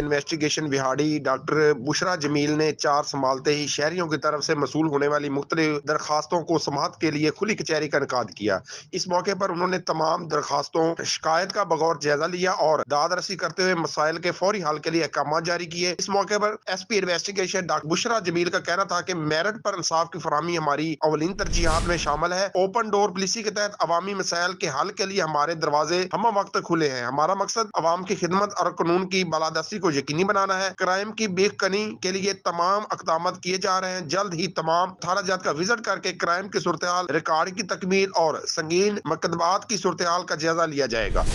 Investigation Vehari doctor Bushra Jameel ने charge संभालते ही शहरियों की तरफ से मसूल होने वाली मुख्तलिफ दरखास्तों को समाअत के लिए खुली कचहरी का इनकाद किया। इस मौके पर उन्होंने तमाम दरखास्तों शिकायत का बगौर जायजा लिया और दाद रसी करते हुए मसाइल के फौरी हल के लिए अहकाम जारी किए। इस मौके पर SP investigation doctor Bushra Jamil का कहना था कि मेरिट पर इंसाफ की फराहमी हमारी अवलीन तरजीहात में शामिल है। ओपन डोर पॉलिसी के तहत अवामी मसाइल के हल के लिए हमारे दरवाजे हम वक्त खुले हैं। हमारा मकसद अवाम की खिदमत और कानून की बालादस्ती को यकीनी बनाना है। क्राइम की बेखनी के लिए तमाम इक़दाम किए जा रहे हैं। जल्द ही तमाम थाना जात का विजिट करके क्राइम की सूरत हाल, रिकॉर्ड की तकमील और संगीन मुकदमात की सूरत हाल का जायजा लिया जाएगा।